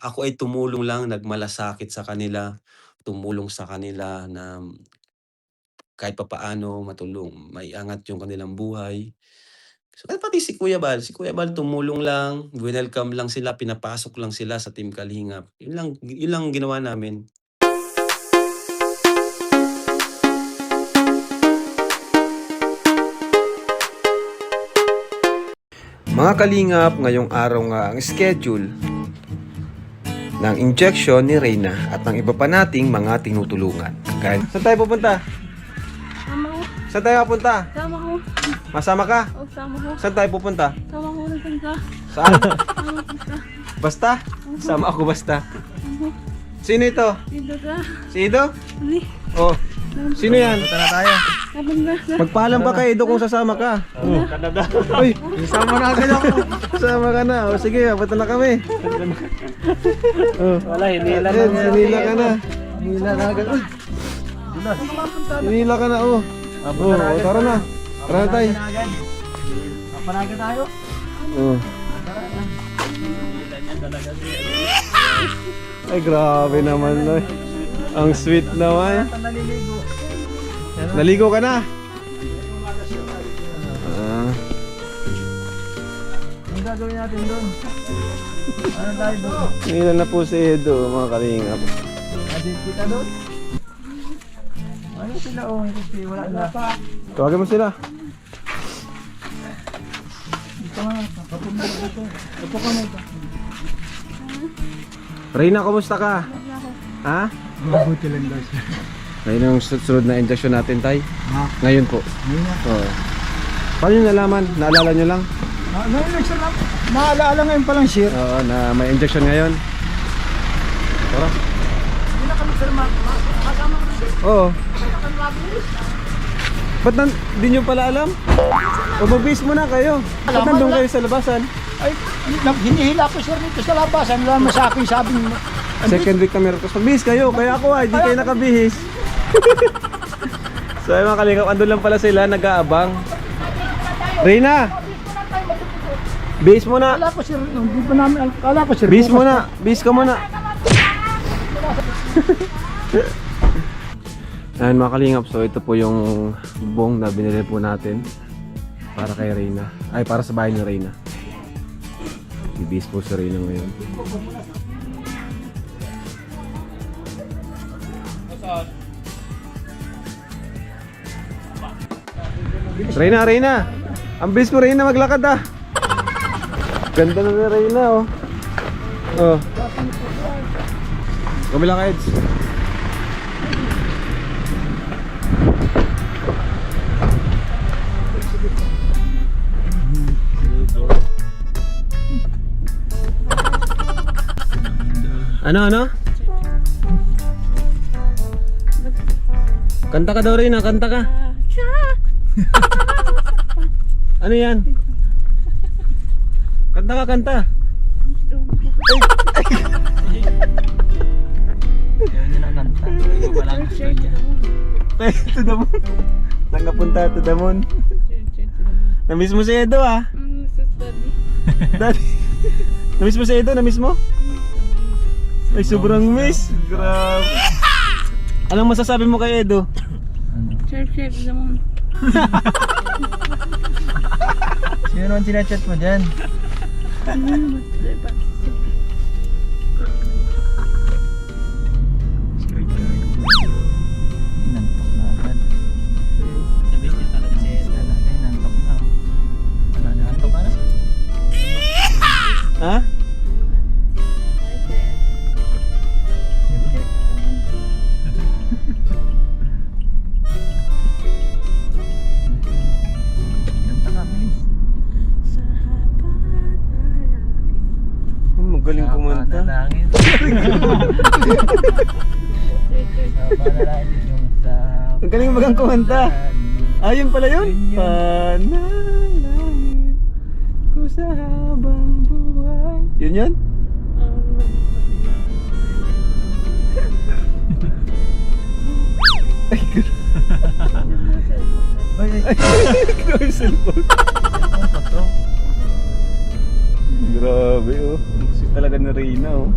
ako ay tumulong lang, nagmalasakit sa kanila, tumulong sa kanila na kahit papaano maiangat yung kanilang buhay. So, at pati si Kuya Bal tumulong lang, winelcome lang sila, pinapasok lang sila sa Team Kalingap. Yun lang ginawa namin. Mga Kalingap, ngayong araw nga ang schedule ng injection ni Reyna at ng iba pa nating mga tinutulungan. Saan tayo pupunta? Sama ko. Saan tayo pupunta? Sama ko. Masama ka? O, sama ko. Saan tayo pupunta? Sama ko na ka. Saan? Sama ko ka. Basta? Sama ako basta. Sino ito? Dito ka. Si Ido? Ali. Oh. Sino yan? Punta na tayo. Kapag na. Magpaalam ba kay Ido kung sasama ka? Canada. Uy, Isama na agad ako. sasama ka na. O sige, punta na kami. Oh. Wala, hinila Ayan, sinila ka na. Hinila na agad. Sinila ka na, oh. Oh, tara na. Tara na tayo. Panaga tayo. Oh. Ay, grabe naman, Loy. Ang sweet naman. Naliligo. Naligo ka na? Ah. Ang gagawin natin doon? Ano tayo doon? Ngayon na po si Edo, mga Kalingap. Adit kita doon? Ano sila oh? Kasi wala na. Tawagin mo sila. Dito nga. Papunta dito. Upo ka na ito. Reyna, kumusta ka? Ha? Mabuti lang daw siya. Ngayon yung susunod na injection natin, Tay. Ha? Ngayon po. Ngayon na. Oo. Paano nyo nalaman? Naalala nyo lang? Ngayon lang siya lang. Naalaala ngayon pa lang siya. Oo, na may injection ngayon. Tara. Hindi na kami sir makasama ka sir. Oo. Ba't di nyo pala alam? O mag-base muna kayo. Ba't nandun kayo sa labasan? Ay, hinihila ko sir dito sa labasan. Wala naman sa akin sabing. Second week kami tapos mag-base kayo. Kaya ako hindi kayo nakabihis. So ay mga Kalingap, andun lang pala sila, nag-aabang. Reyna! Base muna! Kala ko sir, hindi pa namin, kala ko sir. Base muna! Base ka muna! Ayan mga Kalingap, so ito po yung bong na binili po natin para kay Reyna. Ay, para sa bahay ni Reyna. I-base po si Reyna ngayon. Reyna! Ang bilis mo, Reyna, maglakad ah! Ganda na ni Reyna, oh. Oh. Kabilang Eds. Ano? Kanta ka daw, Reyna, kanta ka. Ano yan? Kanta. Hindi na kanta. Wala na siya. To the moon. Saan ka punta? To the moon. Namiss mo si Edo ah. Daddy. Namiss mo si Edo? Namiss mo? Ay, sobrang miss. Grabe. Anong masasabi mo kay Edo? Church naman. Sino naman sinachat mo dyan? Inantok na agad. Nabis niya talaga si Eda. Inantok na. Wala na, inantok ka na. Ha? Kanta ka, bilis. Magaling kumanta. Panalangin. Panalangin yung sa... Ang galing magang kumanta. Ayun pala yun. Panalangin ko sa habang buhay. Yun? Ay, Grabe cellphone. Grabe oh. talaga ni Reyna, oh.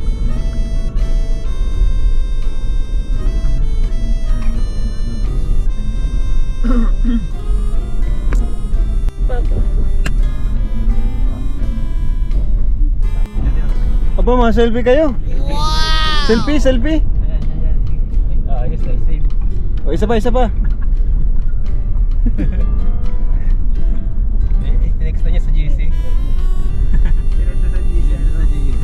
Papa. Aba, mga selfie kayo. Wow! Selfie, selfie. Ayos na, save. O, isa pa, isa pa. Tinext na niya sa GC. Tinext sa GC. Sa GC.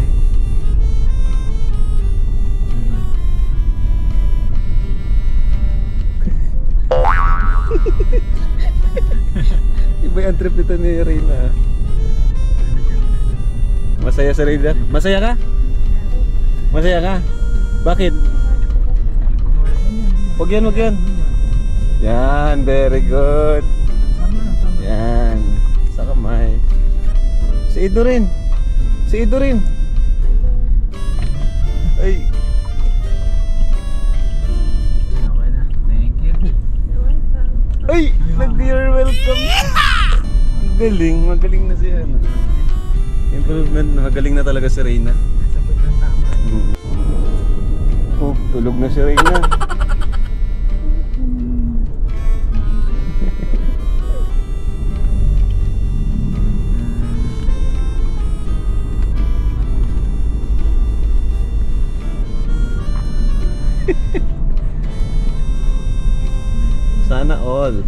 Iba yung trip nito ni Reyna. Masaya sa Reyna. Masaya ka? Masaya ka? Bakit? Huwag yan, huwag yan. Yan, very good. Yan. Sa kamay. Si Ido rin. Si Ido rin. Ay. Okay na. Thank you. Ay! You're welcome. Magaling. Magaling na siya. Ano? Improvement. Magaling na talaga si Reyna. Sabot ng tama. Oh, tulog na si Reyna. Sana all.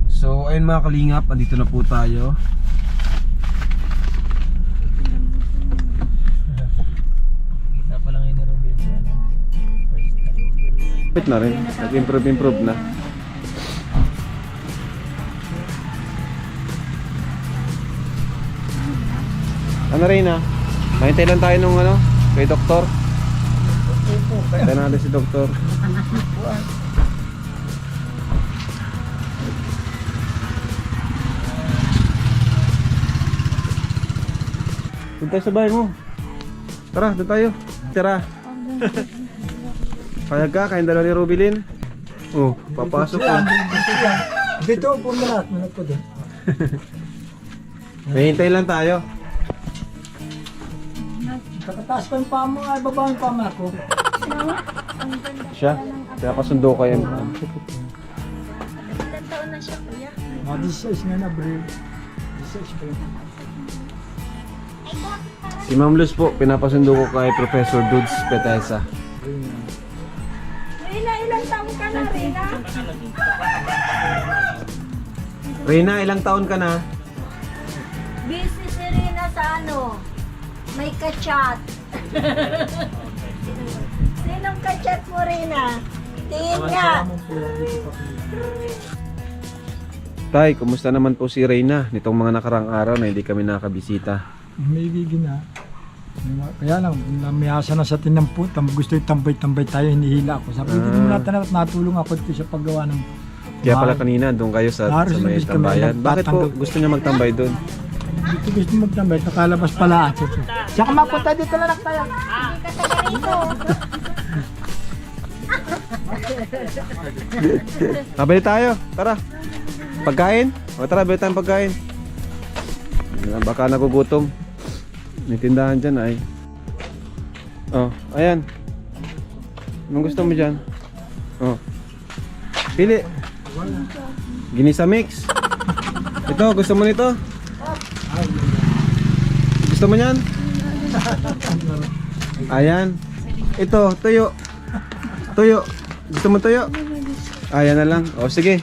So ayun mga kalingap, andito na po tayo. Kita pa lang yun ni Robin sa ano. First time. Bit na rin, nag-improve na. Ano rin ah? Mahintay lang tayo nung ano, kay doktor. Hintay natin si doktor. Doon tayo sa bahay mo. Tara, doon tayo. Tara. Payag ka, kain dalawa ni Rubilin. Oh, papasok ka. Dito po na lahat, manap ko din. Mahintay lang tayo. Kakataas pa yung pamo, ay baba yung pamo ako. Siya? Kaya kasundo kayo. Ilang taon na siya, kuya? Mga 16 nga na, bro. 16 pa yun. Si Ma'am Luz po, pinapasundo ko kay Professor Dudes Petesa. Rina, ilang taon ka na, Rina? Reyna, ilang taon ka na? Busy si Rina sa ano? May kachat. Sinong kachat mo, Rina? Tingin nga. Tay, kumusta naman po si Reyna nitong mga nakarang araw na hindi kami nakabisita? May gigin na. Kaya lang, namiyasa na sa tinampo. Gusto yung tambay-tambay tayo, hinihila ako. Sabi ko, hindi natin at natulong ako dito sa paggawa ng... Kaya pala kanina doon kayo sa may Halos tambayan. kami Bakit po gusto niya magtambay doon? Gusto magtambay, nakalabas pala. Tsaka mapunta dito na lang tayo. Nabili tayo, tara. Pagkain? O tara, bili tayong pagkain. Baka nagugutom. May tindahan dyan ay. Oh, ayan. Anong gusto mo dyan? Oh. Pili. Ginisa mix. Ito, gusto mo nito? Gusto mo yan? Ayan. Ito, tuyo. Tuyo. Gusto mo tuyo? Ayan na lang. O, sige.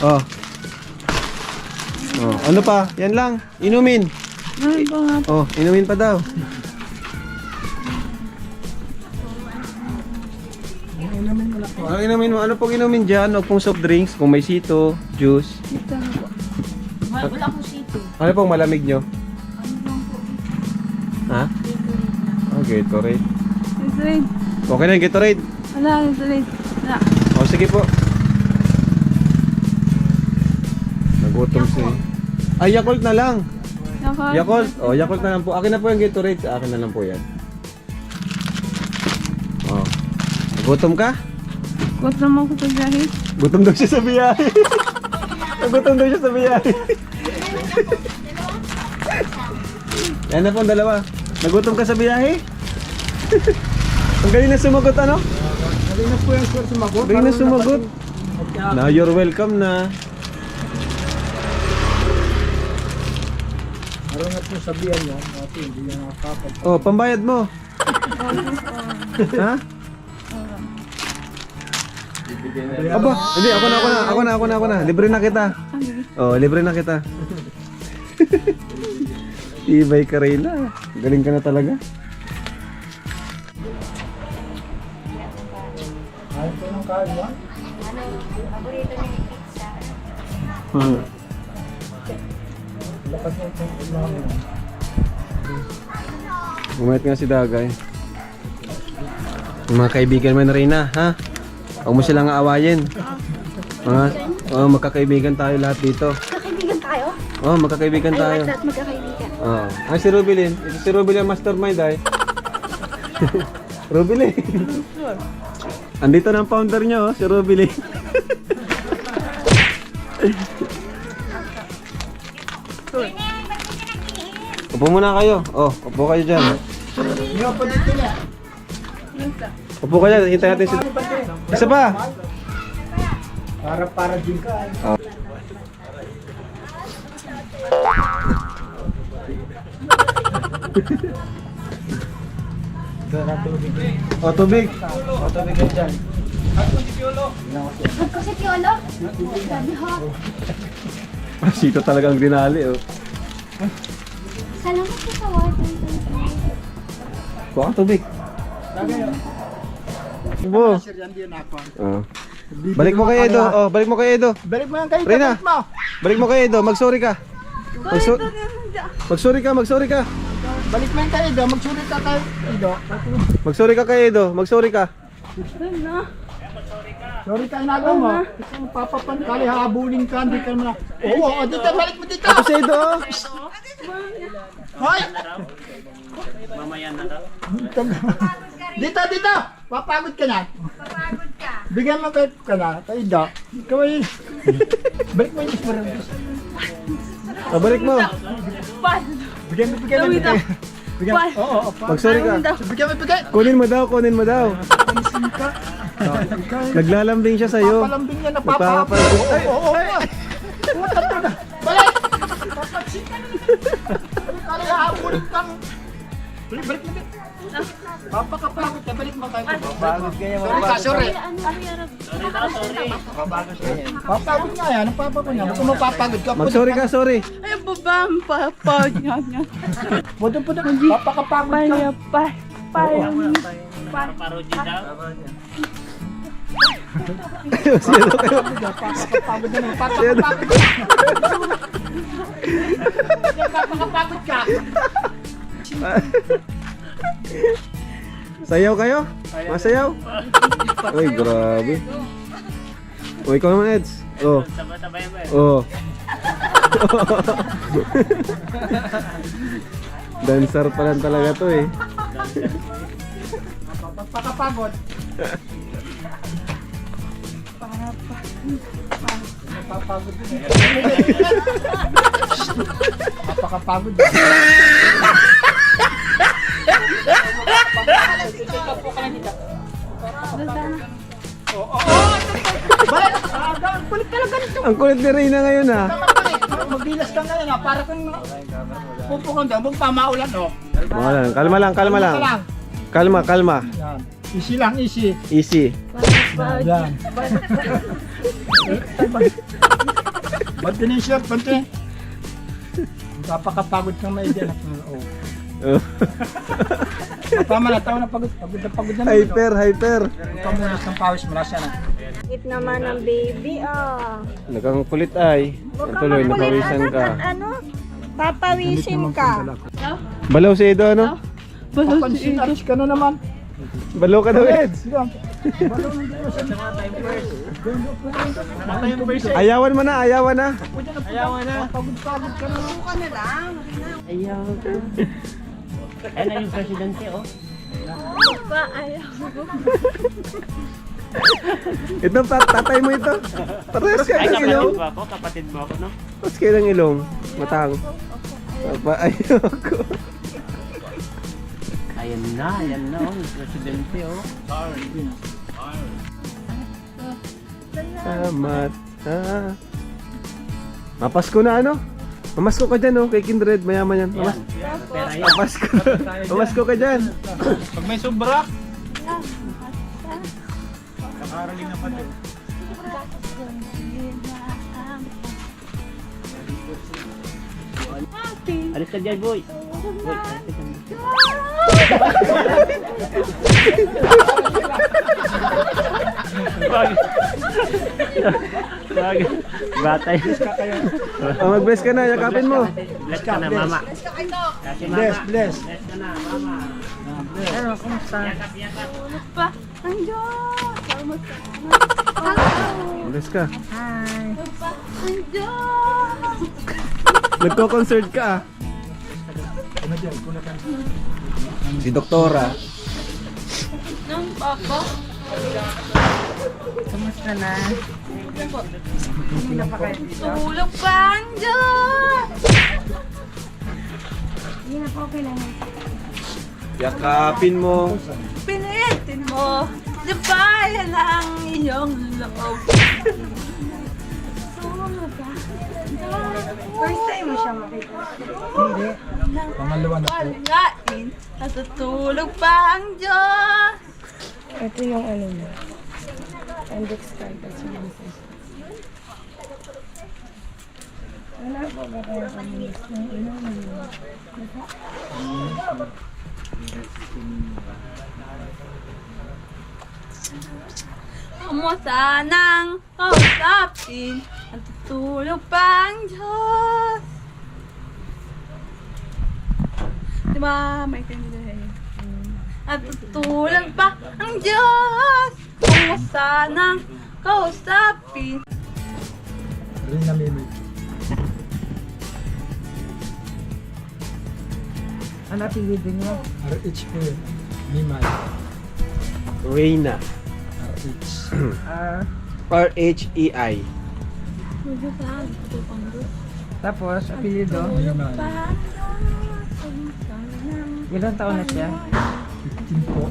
Oh. Oh, ano pa? Yan lang. Inumin. Ano ba nga? Oh, inumin pa daw. Ang inumin mo, ano pong inumin dyan? Huwag pong soft drinks, kung may sito, juice. Ito na po. Wala akong sito. Ano pong malamig nyo? Ha? Oh, Gatorade. Gatorade. Okay na yung Gatorade. Wala, Gatorade. Wala. O, sige po. Nagutom si... Ay, Yakult na lang. Yakult. O, Yakult na lang po. Akin na po yung Gatorade. Akin na lang po yan. O. Nagutom ka? Gutom ako sa biyahe. Gutom daw siya sa biyahe. Gutom daw siya sa biyahe. Yan na po ang dalawa. Nagutom ka sa biyahe? Ang galing na sumagot ano? Galing na po yan sir sumagot. Galing na sumagot. Pagka- Now you're welcome na. Marungat po sabihan yan. Dati hindi yan nakakapag. Oh, pambayad mo. Ha? Aba, hindi, ako na. Libre na kita. Oh, libre na kita. Ibay ka rin na. Galing ka na talaga. Ayaw po ng kain yan. Lakas na itong ulang yan. Umayat nga si Dagay. Yung mga kaibigan mo na rin na, ha? Huwag mo silang aawayin. Magkakaibigan tayo lahat dito. Magkakaibigan tayo? Oh, magkakaibigan tayo. Lahat magkakaibigan. Oh. Ay, si Rubilin. Ito si Rubilin mastermind ay. Rubilin. Andito na ang founder niya, oh, si Rubilin. Upo muna kayo. Oh, upo kayo dyan. Hindi pa dito na. Upo kayo, hintayin natin si... Isa pa! Para din ka. Oh. Oh, tubig. Oh, tubig kayo dyan. Kasi Piolo? Sabi ho. Sito talagang dinali, oh. Salamat po sa water. Kuha ka tubig. Upo. Sir, yan din ako. Oh. Balik mo kay Edo. Oh, balik mo kay Edo. Balik mo yan kayo. Reyna. Balik mo. Balik mo kay Edo. Mag-sorry ka. Mag-sorry ka, mag-sorry ka. Balik mo yan kayo, Ido. Magsulit na tayo, Ido. Mag-sorry ka kay Edo. Mag-sorry ka. Sorry ka, inagaw mo. Ito, papapan ka, habulin ka, hindi ka naman. Oo, dito, balik mo dito. Ito si Edo, oh. Hoy! Mamaya na daw. Dito! Papagod ka na. Papagod ka. Bigyan mo kayo ka na, kayo Ido. Ikaw ay... Balik mo yung isparang. Oh, balik mo. Bigyan mo. Bigyan mo. Oo, Mag-sorry ka. Bigyan mo. Kunin mo daw, kunin mo daw. Naglalambing siya sa'yo. Papalambing niya na Nagpapalambing. Ay, Oo. Balik! Papatsin ka na. Kala habulin kang... Balik mo dito. Papakapagod ka, balik mo kayo. Papagod kayo, Sorry. Sorry. Papagod nga yan, ang papagod niya. Kung mapapagod ka, Mag-sorry ka, sorry. Ay, babam, papag niya. Puto, papakapagod ka. Parody daw. Papakapagod na, papakapagod ka. Papakapagod ka. Sayaw kayo? Masayaw? Ay, grabe. O, ikaw naman, Eds. Oh. Sabay-sabay ba? Oh. Dancer pa lang talaga to eh. Papakapagod. Papagod din. Papakapagod. Balik ka lang ganito. Ang kulit ni Reyna ngayon ah. Magbilas ka ngayon para kung pupukon daw, huwag pamaulan o. Kalma lang. Kalma. Yan. Easy lang, easy. Easy. Yan. Bante na yung shirt, bante. Papakapagod kang maigyan. Oo. Oh. Tama na, tao na pagod na naman. Hyper. Pamunas ng pawis mo, nasa na. It naman ang baby, ah. Nakang kulit ay. Tuloy, napawisan ka. Papawisin ka. Balaw si Edo, ano? Papansin arch ka na naman. Balaw ka daw, Eds. Sige. Ayawan mo na, ayawan na. Pagod ka na. Ayaw. Ayan na yung presidente, oh. Ito, tatay mo ito. Parehas kayo Ay, ng ilong. kapatid mo ako, no? Parehas kayo ng ilong. Matang. Papa, ayoko. Ayan na, oh. Presidente, oh. Salamat. Mapasko na ano? Mamasko ka dyan, oh, kay Kindred, mayaman yan. Pera yan. Mapasko. Mamasko ka dyan. Pag may sobra. Alis ka dyan, boy. Boy, alis ka dyan. Bagay. Batay. Mag-bless ka na, yakapin mo. Bless ka na, mama. Kasi mama. Bless, bless. Bless ka na, mama. Ano, kumusta? Tulog pa. Ang Diyos. Kamusta? Bless ka. Tulog pa. Ang Diyos. Nagko-concert ka, ah. Si Doktora. Nang papa. Kumusta na? Tulog pa. Ang Diyos. Hindi na po kailangan. Yakapin mo. Pinitin mo. Di ba yan ang iyong loob? First time mo siya makita. Hindi. Pangalawa na po. Palain. Natutulog pa ang Diyos. Ito yung ano mo. Index card. That's what it says. Wala po ba tayo kami? Kamusta nang kausapin? Natutulog pa ang Diyos. Diba? May tindahan. Natutulog pa ang Diyos. Kamusta nang kausapin? Rin na mimik. Ano pinili niyo? RH po yun. Mimay. Reyna. RH. R-H-E-I. Tulog pa ang Diyos. Tapos, apelido? Mimay. Pa ang Diyos. Kamusta nang Ilang taon na siya? 15 po.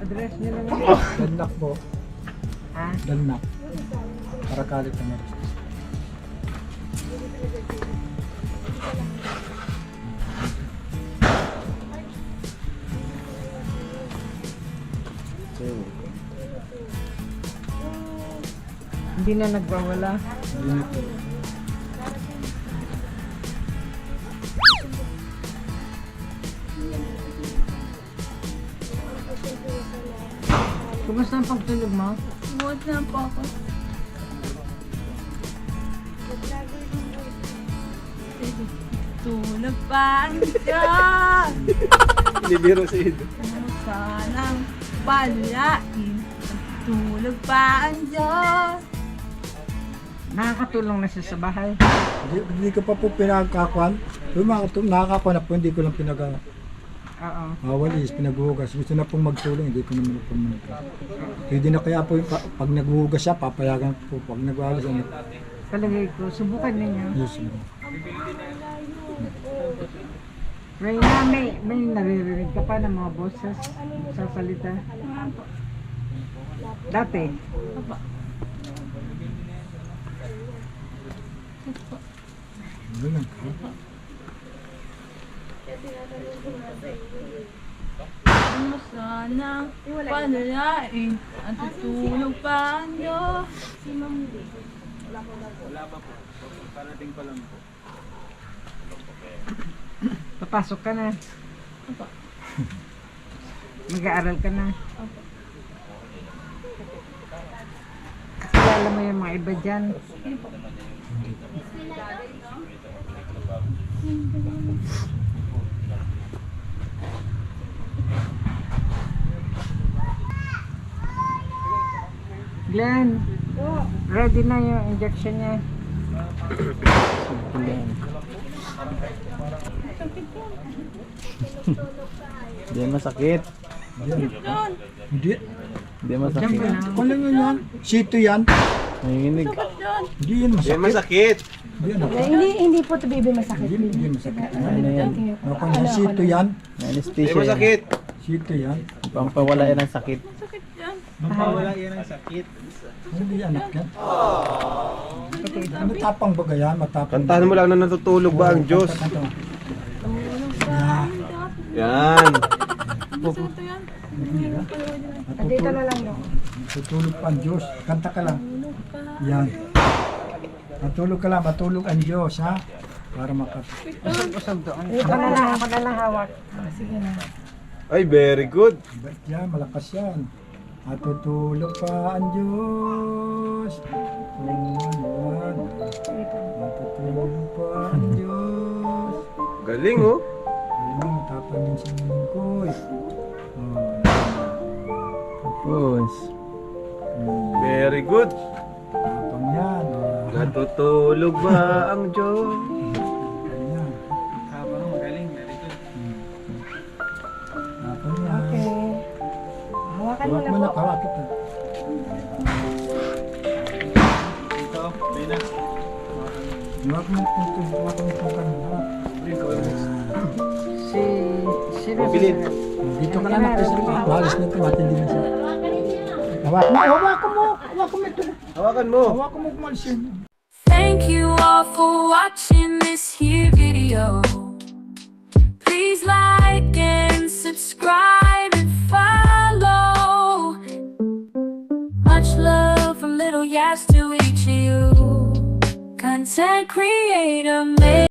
Address niyo lang. Dalnak po. Ha? Dalnak. Para kalit na meron. Hindi na nagwawala. Yun na po. Kumusta ang pagtulog mo? Muot na po ako. Tulog pa ang Diyos. Libiro si Ido. Kamusta nang palain? Tulog pa ang Diyos. Nakakatulong na siya sa bahay. Hindi ko pa po pinagkakuan. Yung nakakakuan na po, hindi ko lang pinagawa. Oo. Walis, pinaghuhugas. Gusto na pong magtulong, hindi ko naman po magtulong. Pwede na kaya po, pag naghuhugas siya, papayagan po. Pag nagwalis, ano, Palagay ko, subukan ninyo. yes, no. Reyna, may naririnig ka pa ng mga boses sa salita? Dati? Yun lang. Kamusta nang palain? At tutulog pa ang Diyos. Papasok ka na. Mag-aaral ka na. Kilala mo yung mga iba dyan. Glenn, ready na yung injection niya. Hindi masakit. Hindi. Hindi masakit. Kung lang yun yan, sito yan. Nanginginig. Hindi yun Hindi masakit. masakit. Yan ako. Hindi po ito baby masakit. Hindi masakit. Ano yan? Ako yan, sito yan. May Hindi anesthesia. masakit. Sito yan. Pampawala yan ng sakit. Hindi anak yan. Matapang ba yan? Matapang. Kantahan mo lang na natutulog ba ang Diyos? Yan. Dito na lang daw. Tutulog pa ang Diyos. Kanta ka lang. Yan. Matulog ka lang. Matulog ang Diyos, ha? Para makat... Ako na lang hawak. Sige na. Ay, very good. Bait yan. Malakas yan. Matutulog pa ang Diyos. Yan. Matutulog pa ang Diyos. Galing oh. Ayun, matapang yung singin ko. Tapos, Very good. Tapang yan. Natutulog ba ang Diyos? Ayan. Tapang yan. Okay. Hawakan mo Hawak na mo na, po. hawak kita. Hawak mo itong hawak mo itong kanila. Sino Mabilin. Dito ka lang natin sa balis na ito, matindi na siya. Hawak mo, hawak mo, hawak mo ito. Hawakan mo. Hawak mo kumalis yun. Thank you all for watching this here video. Please like and subscribe and follow. Much love from Little Yas to each of you. Content creators.